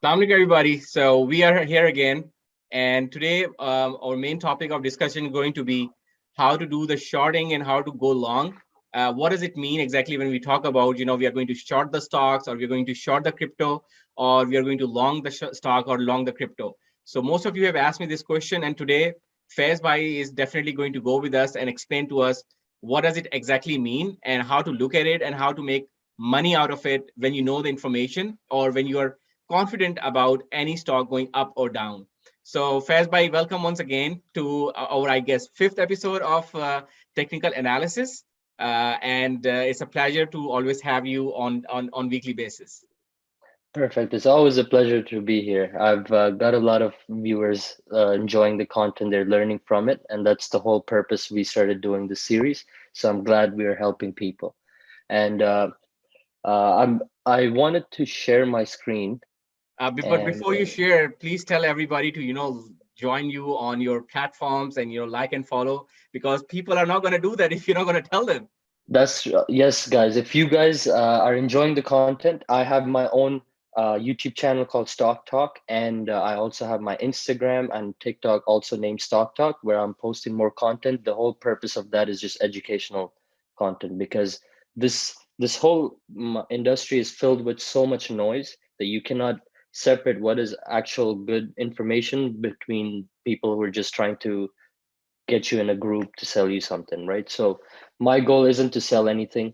Assalamu alaikum, everybody. So we are here again, and today our main topic of discussion is going to be how to do the shorting and how to go long. What does it mean exactly when we talk about, we are going to short the stocks, or we're going to short the crypto, or we are going to long the stock or long the crypto. So most of you have asked me this question, and today Faiz Bhai is definitely going to go with us and explain to us what does it exactly mean and how to look at it and how to make money out of it when you know the information or when you are confident about any stock going up or down. So, Faiz Bhai, welcome once again to our, I guess, fifth episode of technical analysis. And it's a pleasure to always have you on weekly basis. Perfect. It's always a pleasure to be here. I've got a lot of viewers enjoying the content, they're learning from it, and that's the whole purpose we started doing this series. So I'm glad we are helping people. And I wanted to share my screen, But and before you share, please tell everybody to join you on your platforms and like and follow because people are not going to do that if you're not going to tell them. that's yes, guys. If you guys are enjoying the content, I have my own YouTube channel called Stock Talk, and I also have my Instagram and TikTok, also named Stock Talk, where I'm posting more content. The whole purpose of that is just educational content because this whole industry is filled with so much noise that you cannot separate what is actual good information between people who are just trying to get you in a group to sell you something, right? So my goal isn't to sell anything.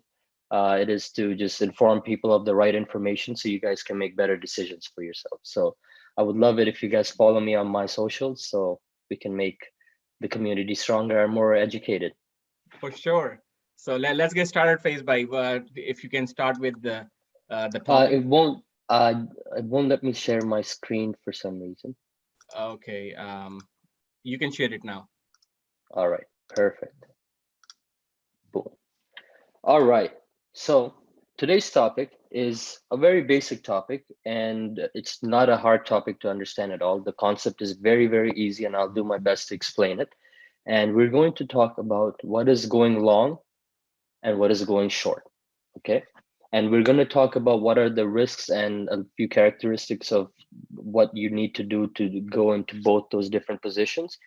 It is to just inform people of the right information so you guys can make better decisions for yourself. So I would love it if you guys follow me on my socials so we can make the community stronger and more educated. For sure. So let's get started, Phase by if you can start with the Uh, topic. it won't uh, it won't let me share my screen for some reason. Okay. You can share it now. All right, perfect. Boom. All right. So today's topic is a very basic topic, and it's not a hard topic to understand at all. The concept is very, very easy, and I'll do my best to explain it. And we're going to talk about what is going long and what is going short. Okay. And we're going to talk about what are the risks and a few characteristics of what you need to do to go into both those different positions.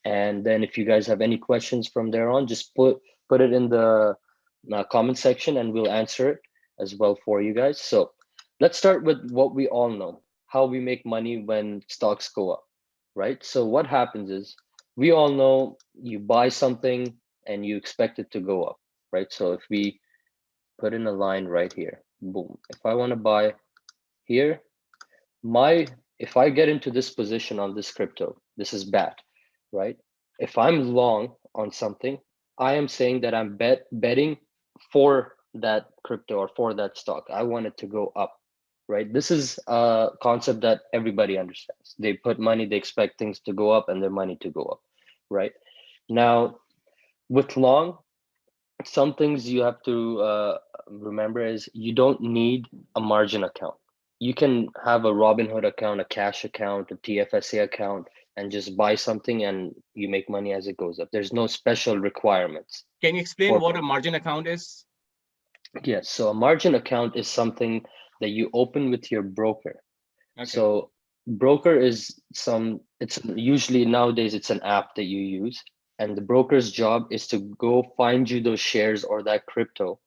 And then if you guys have any questions from there on, just put it in the comment section and we'll answer it as well for you guys. So let's start with what we all know, how we make money when stocks go up, right? So what happens is we all know you buy something and you expect it to go up, right? So if we put in a line right here, boom, if I want to buy here, my if I get into this position on this crypto, this is bad, right? If I'm long on something, I am saying that I'm betting for that crypto or for that stock. I want it to go up, right? This is a concept that everybody understands. They put money, they expect things to go up and their money to go up, right? Now, with long, some things you have to remember is you don't need a margin account. You can have a Robinhood account, a cash account, a TFSA account, and just buy something and you make money as it goes up. There's no special requirements Can you explain for what a both. margin account is? Yes, so a margin account is something that you open with your broker. Okay. So broker is it's usually nowadays it's an app that you use, and the broker's job is to go find you those shares or that crypto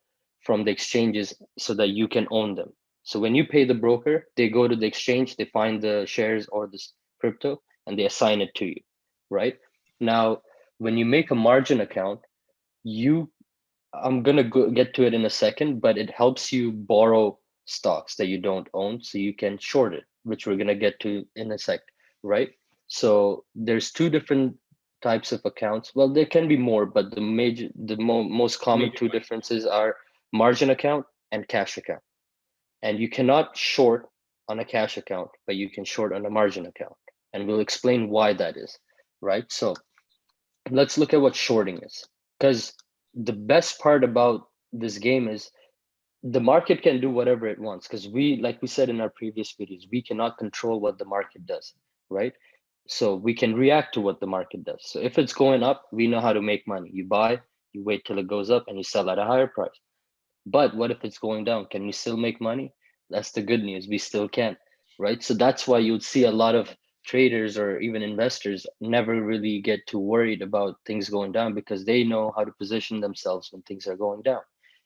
from the exchanges so that you can own them. So when you pay the broker, they go to the exchange, they find the shares or this crypto and they assign it to you, right? Now, when you make a margin account, you I'm gonna get to it in a second, but it helps you borrow stocks that you don't own, so you can short it, which we're gonna get to in a sec, right? So there's two different types of accounts. Well, there can be more, but most common Major two one. differences are margin account and cash account. And you cannot short on a cash account, but you can short on a margin account, and we'll explain why that is, right? So let's look at what shorting is, because the best part about this game is the market can do whatever it wants, because like we said in our previous videos, we cannot control what the market does, right? So we can react to what the market does. So if it's going up, we know how to make money. You buy, you wait till it goes up and you sell at a higher price. But what if it's going down? Can we still make money? That's the good news, we still can. right? So that's why you'd see a lot of traders or even investors never really get too worried about things going down because they know how to position themselves when things are going down.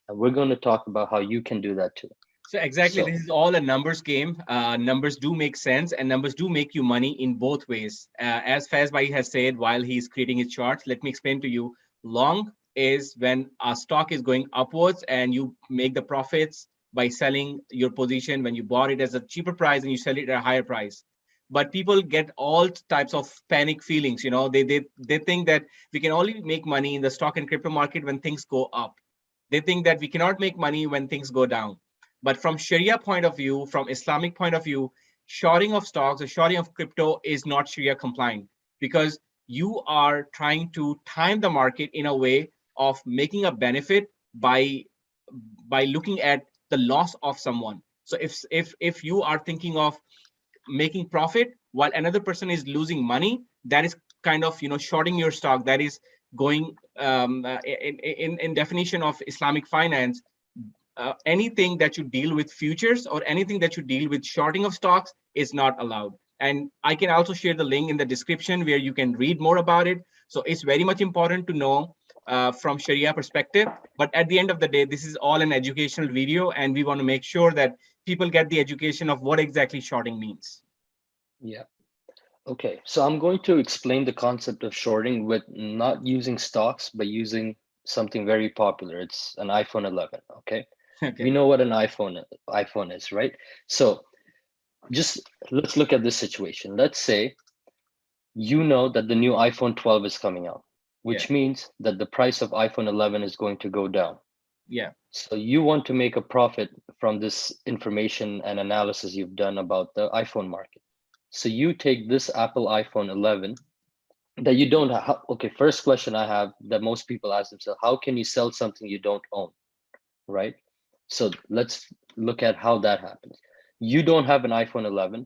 And we're going to talk about how you can do that too. So exactly, So this is all a numbers game. Numbers do make sense, and numbers do make you money in both ways. As Fazbai has said while he's creating his charts, let me explain to you. Long is when a stock is going upwards, and you make the profits by selling your position when you bought it as a cheaper price and you sell it at a higher price. But people get all types of panic feelings. They think that we can only make money in the stock and crypto market when things go up. They think that we cannot make money when things go down. But from Sharia point of view, from Islamic point of view, shorting of stocks or shorting of crypto is not Sharia compliant because you are trying to time the market in a way of making a benefit by looking at the loss of someone. So if you are thinking of making profit while another person is losing money, that is kind of shorting your stock. That is going in definition of Islamic finance. Anything that you deal with futures or anything that you deal with shorting of stocks is not allowed. And I can also share the link in the description where you can read more about it. So it's very much important to know from Sharia perspective. But at the end of the day, this is all an educational video, and we want to make sure that people get the education of what exactly shorting means. yeah. Okay, so I'm going to explain the concept of shorting with not using stocks, but using something very popular. It's an iPhone 11. Okay, we Okay. know what an iPhone is, right? So just let's look at this situation. Let's say you know that the new iPhone 12 is coming out, Yeah. which means that the price of iPhone 11 is going to go down. Yeah. So you want to make a profit from this information and analysis you've done about the iPhone market. So you take this Apple iPhone 11 that you don't have. Okay, first question I have that most people ask themselves: how can you sell something you don't own, right? So let's look at how that happens. You don't have an iPhone 11,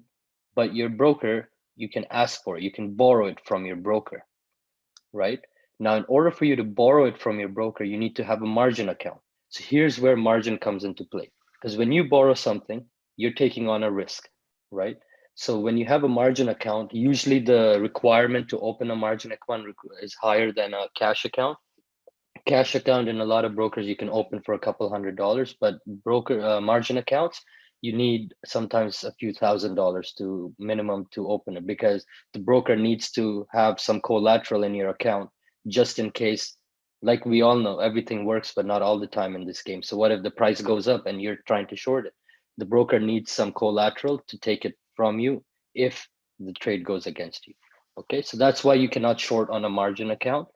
but your broker, you can ask for it. You can borrow it from your broker, right? Now, in order for you to borrow it from your broker, you need to have a margin account. So here's where margin comes into play. Because when you borrow something, you're taking on a risk, right? So when you have a margin account, usually the requirement to open a margin account is higher than a cash account. Cash account in a lot of brokers you can open for a couple $100, but broker margin accounts you need sometimes a few $1,000s to minimum to open it because the broker needs to have some collateral in your account just in case. Like we all know, everything works, but not all the time in this game. So what if the price goes up and you're trying to short it? The broker needs some collateral to take it from you if the trade goes against you. Okay, so that's why you cannot short on a margin account.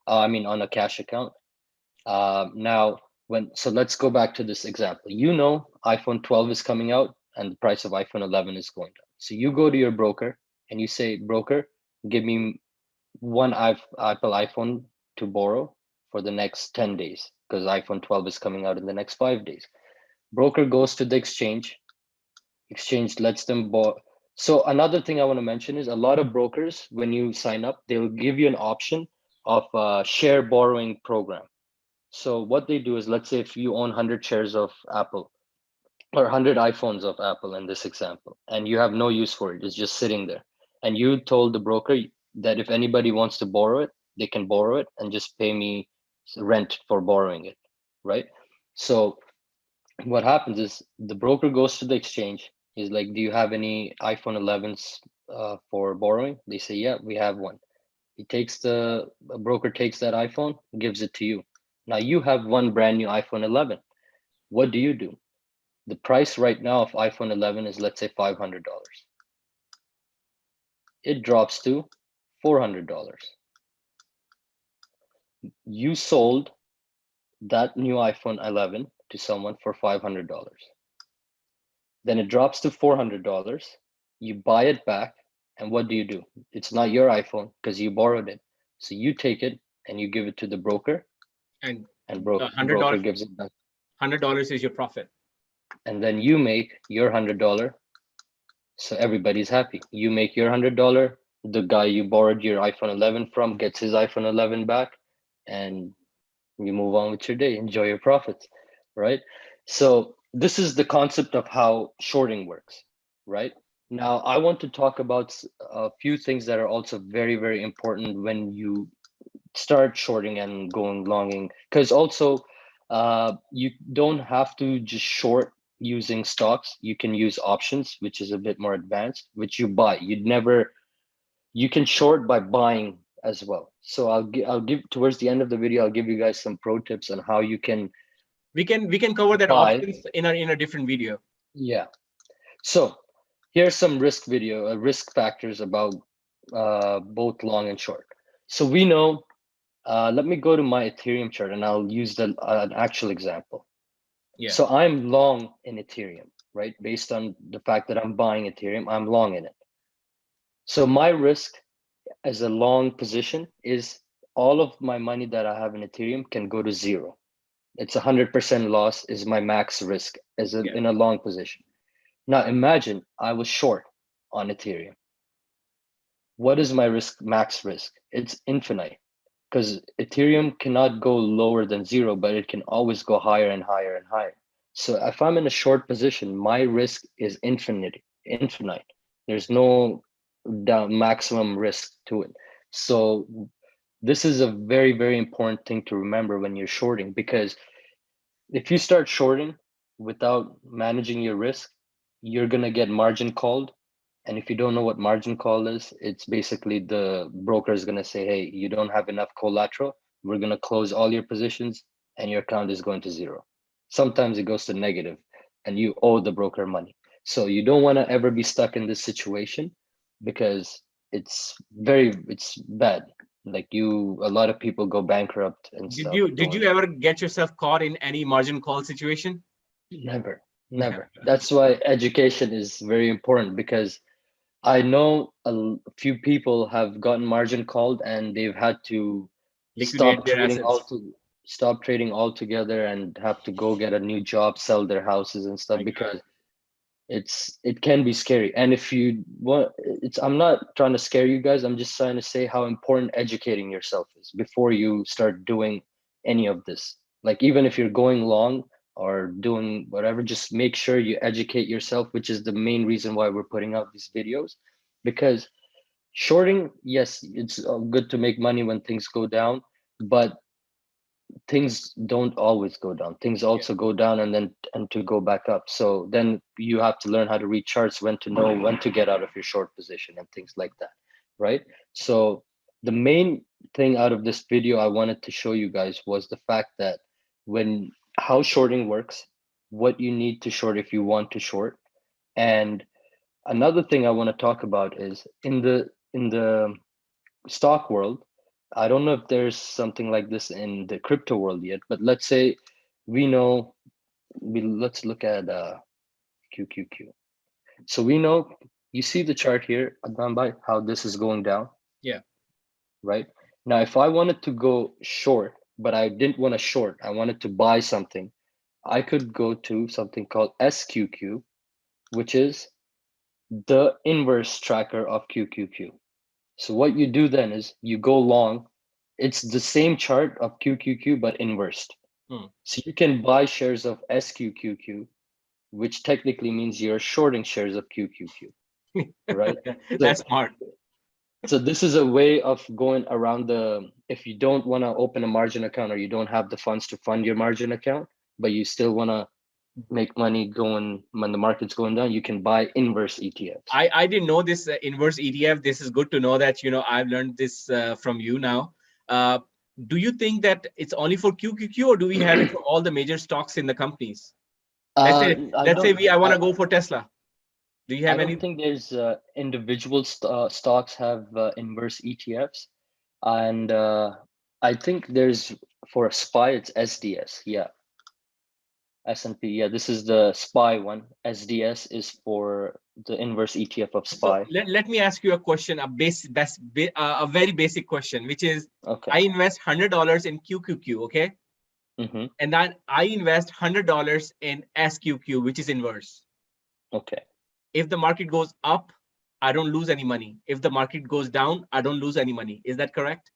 I mean, on a cash account. Now, so let's go back to this example. You know, iPhone 12 is coming out and the price of iPhone 11 is going down. So you go to your broker and you say, broker, give me one Apple iPhone to borrow for the next 10 days because iPhone 12 is coming out in the next 5 days. Broker goes to the exchange lets them borrow. So another thing I want to mention is a lot of brokers, when you sign up, they'll give you an option of a share borrowing program. So what they do is, let's say if you own 100 shares of Apple or 100 iPhones of Apple in this example, and you have no use for it, it's just sitting there. And you told the broker that if anybody wants to borrow it, they can borrow it and just pay me rent for borrowing it, right? So what happens is the broker goes to the exchange. He's like, do you have any iPhone 11s for borrowing? They say, yeah, we have one. A broker takes that iPhone, gives it to you. Now you have one brand new iPhone 11. What do? The price right now of iPhone 11 is, let's say, $500. It drops to $400. You sold that new iPhone 11 to someone for $500. Then it drops to $400. You buy it back, and what do? It's not your iPhone because you borrowed it. So you take it and you give it to the broker, And and the hundred broker dollars gives it back. $100 is your profit. And then you make your $100. So everybody's happy. You make your $100. The guy you borrowed your iPhone 11 from gets his iPhone 11 back, and you move on with your day. Enjoy your profits, right? So this is the concept of how shorting works, right? Now, I want to talk about a few things that are also very, very important when you start shorting and going longing, because also you don't have to just short using stocks. You can use options, which is a bit more advanced, which you buy. You'd never, you can short by buying as well. So I'll give towards the end of the video, I'll give you guys some pro tips on how you can We can cover that buy. options in a different video. Yeah. So here's some risk factors about both long and short. So we know, let me go to my Ethereum chart and I'll use an actual example. Yeah. So I'm long in Ethereum, right? Based on the fact that I'm buying Ethereum, I'm long in it. So my risk as a long position is all of my money that I have in Ethereum can go to zero. It's 100% loss is my max risk as Yeah. in a long position. Now imagine I was short on Ethereum. What is my max risk? It's infinite because Ethereum cannot go lower than zero, but it can always go higher and higher and higher. So if I'm in a short position, my risk is infinite. There's no maximum risk to it. So this is a very, very important thing to remember when you're shorting, because if you start shorting without managing your risk, you're gonna get margin called. And if you don't know what margin call is, it's basically the broker is gonna say, hey, you don't have enough collateral. We're gonna close all your positions and your account is going to zero. Sometimes it goes to negative and you owe the broker money. So you don't want to ever be stuck in this situation because it's bad. Like a lot of people go bankrupt and Did stuff you did doing you ever get yourself caught in any margin call situation? Never, Never. never. That's why education is very important, because I know few people have gotten margin called and they've had to Liquidate stop their trading assets. stop trading altogether and have to go get a new job, sell their houses and stuff, My God. because it can be scary. And if you want, it's I'm not trying to scare you guys. I'm just trying to say how important educating yourself is before you start doing any of this. Like even if you're going long or doing whatever, just make sure you educate yourself, which is the main reason why we're putting out these videos. Because shorting, yes, it's good to make money when things go down, but things don't always go down. Things Yeah. also go down and to go back up. So then you have to learn how to read charts, when to know when to get out of your short position and things like that, right? So the main thing out of this video I wanted to show you guys was the fact that when how shorting works, what you need to short if you want to short. And another thing I want to talk about is in the stock world. I don't know if there's something like this in the crypto world yet, but let's say we know let's look at QQQ. So we know, you see the chart here, Adnan Bhai, how this is going down, Yeah. right? Now, if I wanted to go short, but I didn't want to short, I wanted to buy something, I could go to something called SQQ, which is the inverse tracker of QQQ. So what you do then is you go long. It's the same chart of QQQ, but inversed. Hmm. So you can buy shares of SQQQ, which technically means you're shorting shares of QQQ, right? So, That's smart. so this is a way of going around if you don't want to open a margin account or you don't have the funds to fund your margin account, but you still want to make money going when the market's going down, you can buy inverse ETFs. I didn't know this inverse ETF. This is good to know that I've learned this from you now. Uh, do you think that it's only for QQQ, or do we have it for all the major stocks in the companies? Let's say I let's say don't. we I want to go for Tesla. Do you I have don't any? think there's individual stocks have inverse ETFs, and I think there's for a SPY it's SDS. Yeah, S&P. Yeah, this is the SPY one. SDS is for the inverse ETF of So SPY. let me ask you a question, a very basic question, which is, Okay. I invest $100 in QQQ, okay, Mm-hmm. and then I invest $100 in SQQ, which is inverse. Okay. If the market goes up, I don't lose any money. If the market goes down, I don't lose any money. Is that correct?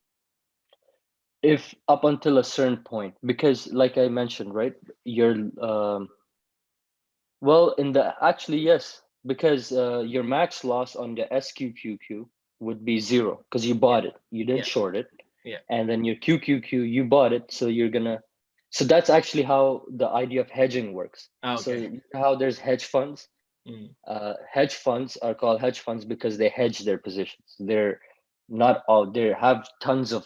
If up until a certain point, because like I mentioned, right, you're well in the actually yes, because your max loss on the SQQQ would be zero because you bought it, you didn't Yeah. short it, Yeah. and then your QQQ you bought it, so you're gonna. So that's actually how the idea of hedging works. So Okay. you know how there's hedge funds. Mm. Hedge funds are called hedge funds because they hedge their positions. They're not all they have tons of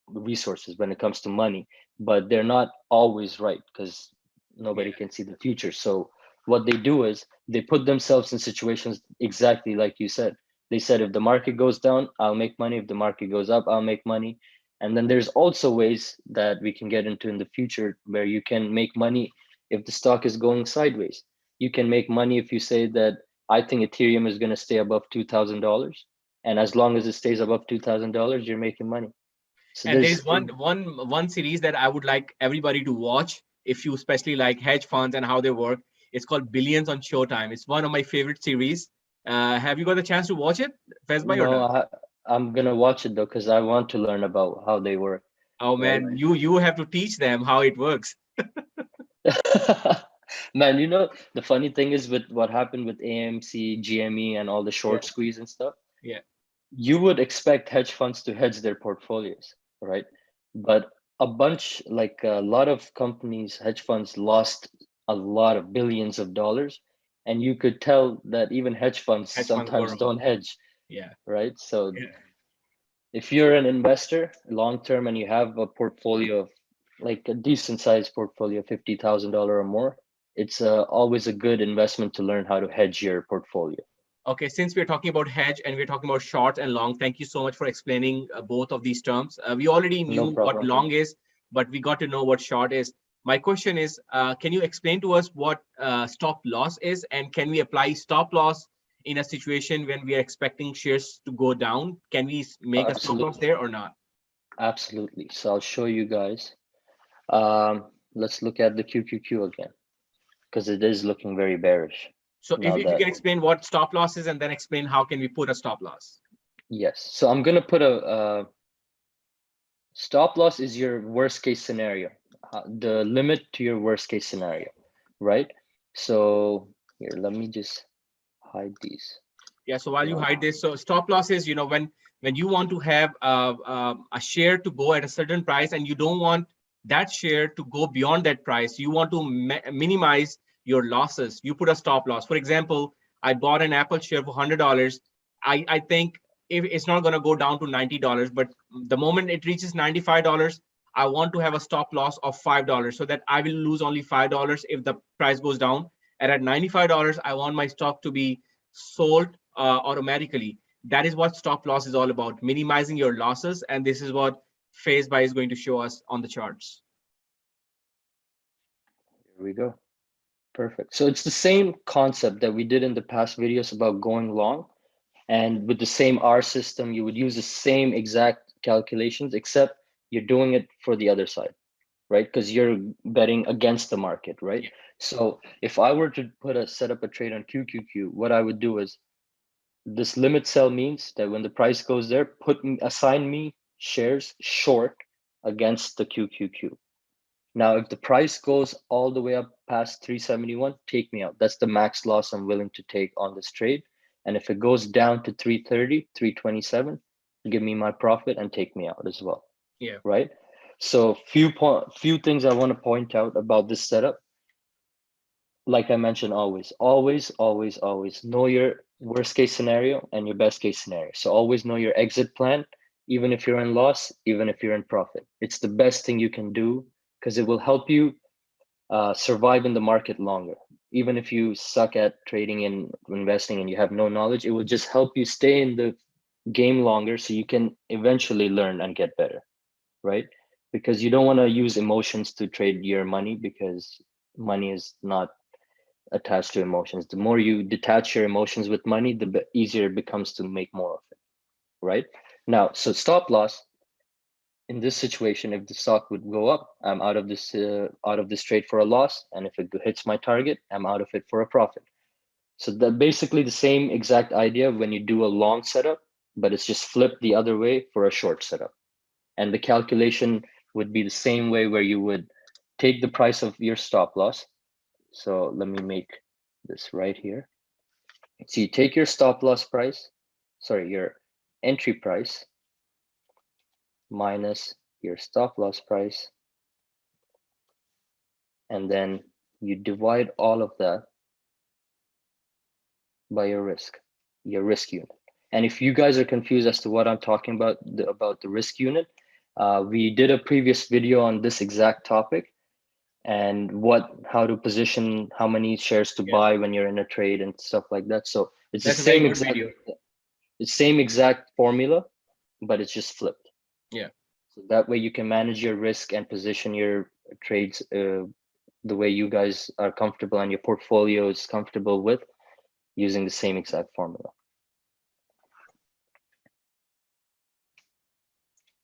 resources when it comes to money, but they're not always right because Yeah. nobody can see the future. So what they do is they put themselves in situations exactly like you said. They said if the market goes down, I'll make money. If the market goes up, I'll make money. And then there's also ways that we can get into in the future where you can make money if the stock is going sideways. You can make money if you say that I think Ethereum is going to stay above $2,000. And as long as it stays above $2,000, you're making money. So And there is there's one series that I would like everybody to watch if you especially like hedge funds and how they work. It's called Billions on Showtime. It's one of my favorite series. Have you got a chance to watch it, Fezbai, or no, not? I'm gonna watch it though because I want to learn about how they work, Oh right? man, you have to teach them how it works. Man, you know the funny thing is with what happened with AMC, GME, and all the Yeah. short squeeze and stuff, Yeah. you would expect hedge funds to hedge their portfolios, right? But a bunch, like a lot of companies, hedge funds lost a lot of billions of dollars, and you could tell that even hedge funds Hedge funds go sometimes wrong. don't hedge, Yeah. right? So Yeah. if you're an investor long term and you have a portfolio of like a decent sized portfolio, $50,000 or more, it's always a good investment to learn how to hedge your portfolio. Okay, since we're talking about hedge and we're talking about short and long, thank you so much for explaining both of these terms. We already No knew what problem. long is, but we got to know what short is. My question is, can you explain to us what stop loss is, and can we apply stop loss in a situation when we are expecting shares to go down? Can we make a stop loss Absolutely. there or not? Absolutely. So I'll show you guys. Let's look at the QQQ again because it is looking very bearish. So Now if you that, can explain what stop loss is and then explain how can we put a stop loss. yes. So I'm going to put a stop loss is your worst case scenario, the limit to your worst case scenario, right? So here, let me just hide these. Yeah. So while you Uh, hide this, so stop loss is, when you want to have a share to go at a certain price and you don't want that share to go beyond that price, you want to minimize your losses. You put a stop loss. For example, I bought an Apple share for $100. I think if it's not going to go down to $90, but the moment it reaches $95, I want to have a stop loss of $5 so that I will lose only $5 if the price goes down. And at $95, I want my stock to be sold automatically. That is what stop loss is all about, minimizing your losses. And this is what phase buy is going to show us on the charts. here we go. Perfect. So it's the same concept that we did in the past videos about going long. And with the same R system, you would use the same exact calculations, except you're doing it for the other side, right? Because you're betting against the market, right? Yeah. So if I were to set up a trade on QQQ, what I would do is this limit sell means that when the price goes there, assign me shares short against the QQQ. Now, if the price goes all the way up past 371, take me out. That's the max loss I'm willing to take on this trade. And if it goes down to 330, 327, give me my profit and take me out as well, Yeah. right? So few things I want to point out about this setup. Like I mentioned, always know your worst case scenario and your best case scenario. So always know your exit plan, even if you're in loss, even if you're in profit. It's the best thing you can do because it will help you survive in the market longer. Even if you suck at trading and investing and you have no knowledge, it will just help you stay in the game longer so you can eventually learn and get better, right? Because you don't want to use emotions to trade your money because money is not attached to emotions. The more you detach your emotions with money, the easier it becomes to make more of it, right? Now, so stop loss in this situation, if the stock would go up, I'm out of this trade for a loss, and if it hits my target, I'm out of it for a profit. So that basically the same exact idea when you do a long setup, but it's just flipped the other way for a short setup. And the calculation would be the same way where you would take the price of your stop loss. So let me make this right here. So you take your stop loss price, sorry, your entry price minus your stop loss price, and then you divide all of that by your risk unit. And if you guys are confused as to what I'm talking about, about the risk unit, we did a previous video on this exact topic and how to position, how many shares to Yeah, buy when you're in a trade and stuff like that. So it's the that's a very same good exact, video. formula, but it's just flipped. Yeah. So that way you can manage your risk and position your trades the way you guys are comfortable and your portfolio is comfortable with, using the same exact formula.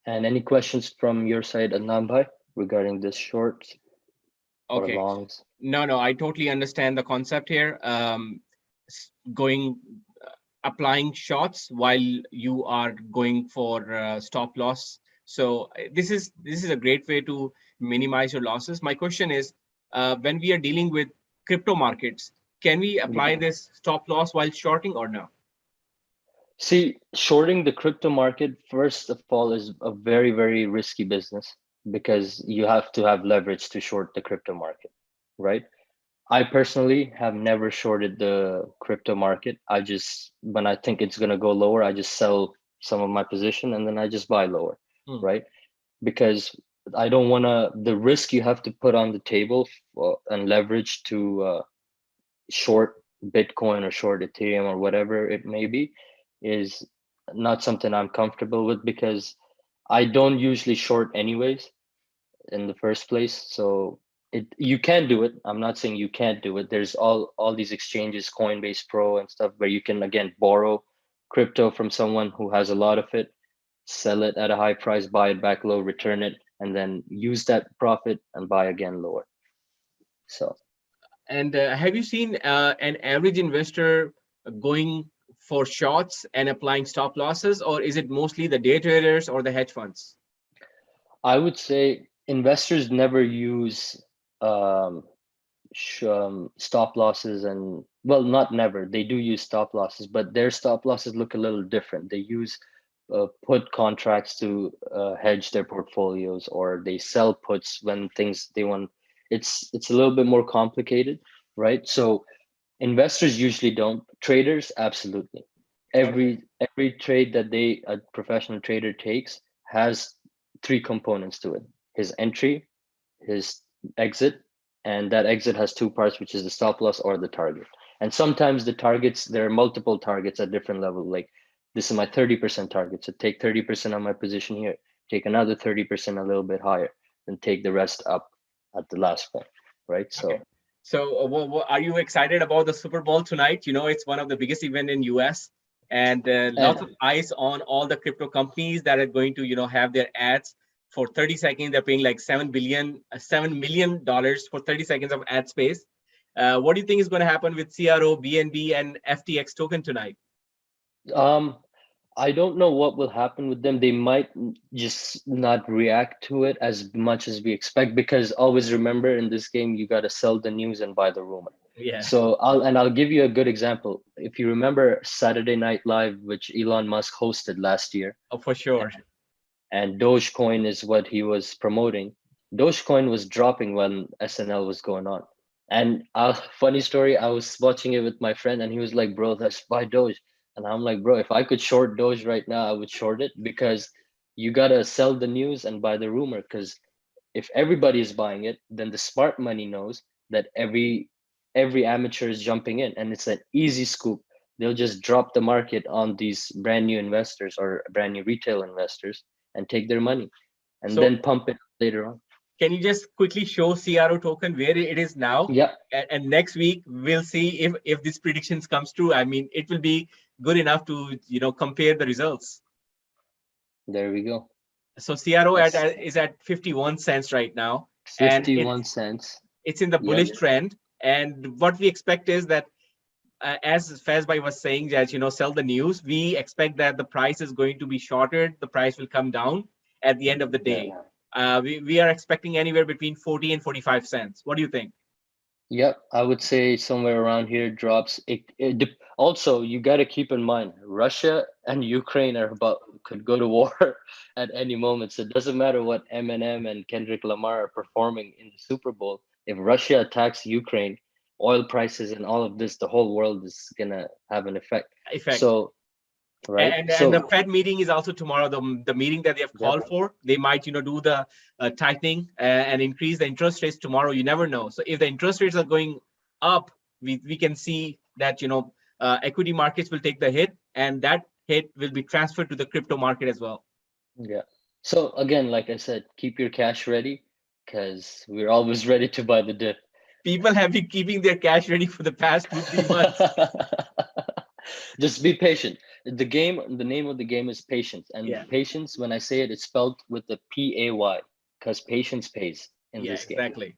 And any questions from your side, Adnan bhai, regarding this shorts or Okay. longs? No, I totally understand the concept here. Going applying shots while you are going for stop loss. So this is a great way to minimize your losses. My question is, when we are dealing with crypto markets, can we apply Yeah. this stop loss while shorting or no? See, shorting the crypto market, first of all, is a very, very risky business because you have to have leverage to short the crypto market, right? I personally have never shorted the crypto market. When I think it's going to go lower, I just sell some of my position and then I just buy lower, Hmm. right? Because I don't want the risk you have to put on the table and leverage to short Bitcoin or short Ethereum or whatever it may be is not something I'm comfortable with because I don't usually short anyways in the first place. So you can do it. I'm not saying you can't do it. There's all these exchanges, Coinbase Pro and stuff, where you can again borrow crypto from someone who has a lot of it, sell it at a high price, buy it back low, return it, and then use that profit and buy again lower. So And have you seen an average investor going for shorts and applying stop losses, or is it mostly the day traders or the hedge funds? I would say investors never use um, stop losses, and well, not never, they do use stop losses, but their stop losses look a little different. They use put contracts to hedge their portfolios, or they sell puts when things they want. It's a little bit more complicated, right? So investors usually don't. Traders, absolutely. Okay. Every trade that a professional trader takes has three components to it: his entry, his exit, and that exit has two parts, which is the stop loss or the target. And sometimes the targets, there are multiple targets at different levels. Like this is my 30% target, so take 30% of my position here, take another 30% a little bit higher, then take the rest up at the last point, right? Okay. So So, are you excited about the Super Bowl tonight? You know, it's one of the biggest event in US, and and lots of eyes on all the crypto companies that are going to, have their ads for 30 seconds. They're paying like $7 million for 30 seconds of ad space. What do you think is going to happen with CRO, BNB, and FTX token tonight? um I don't know what will happen with them. They might just not react to it as much as we expect, because always remember, in this game you got to sell the news and buy the rumor. Yeah. So I'll give you a good example. If you remember Saturday Night Live, which Elon Musk hosted last year, Oh, for sure. and Dogecoin is what he was promoting. Dogecoin was dropping when SNL was going on. And funny story, I was watching it with my friend, and he was like, "Bro, let's buy Doge." And I'm like, "Bro, if I could short Doge right now, I would short it, because you gotta sell the news and buy the rumor. Because if everybody is buying it, then the smart money knows that every amateur is jumping in, and it's an easy scoop. They'll just drop the market on these brand new investors or brand new retail investors and take their money, and So, then pump it later on." can you just quickly show CRO token where it is now? Yeah, And next week we'll see if this predictions comes true. I mean, it will be good enough to compare the results. there we go. So CRO That's is at 51 cents right now, and 51 cents. it's in the Yep. bullish trend. And what we expect is that, as Fazbai was saying, that sell the news. We expect that the price is going to be shorted. The price will come down at the end of the Yeah. day. We are expecting anywhere between 40 and 45 cents. What do you think? Yep, I would say somewhere around here drops. Also, you got to keep in mind, Russia and Ukraine are about could go to war at any moment. So it doesn't matter what Eminem and Kendrick Lamar are performing in the Super Bowl. If Russia attacks Ukraine, oil prices and all of this, the whole world is gonna have an effect. Effect. So, right? And the So, Fed meeting is also tomorrow. The meeting that they have yep, called for, they might do the tightening and increase the interest rates tomorrow. You never know. So if the interest rates are going up, we can see that equity markets will take the hit, and that hit will be transferred to the crypto market as well. yeah. So again, like I said, keep your cash ready because we're always ready to buy the dip. People have been keeping their cash ready for the past 2 3 months. Just be patient. The name of the game is patience. And Yeah. patience, when I say it, it's spelled with the PAY because patience pays in Yeah, this game, exactly.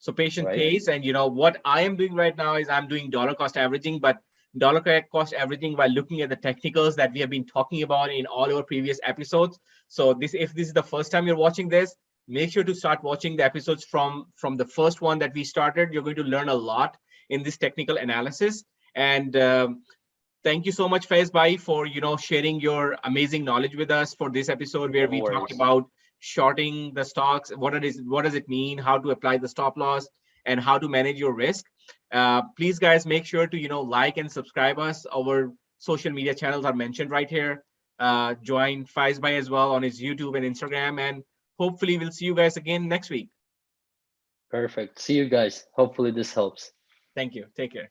So patient right? pays, and what I am doing right now is I'm doing dollar cost averaging, but dollar cost averaging while looking at the technicals that we have been talking about in all our previous episodes. So if this is the first time you're watching this, make sure to start watching the episodes from the first one that we started. You're going to learn a lot in this technical analysis. And thank you so much, Faiz Bhai, for sharing your amazing knowledge with us for this episode where No we talked worries. about shorting the stocks, what does it mean, how to apply the stop loss, and how to manage your risk. Please, guys, make sure to like and subscribe us. Our social media channels are mentioned right here. Join Faiz Bhai as well on his YouTube and Instagram, and hopefully we'll see you guys again next week. Perfect. See you guys. Hopefully this helps. Thank you. Take care.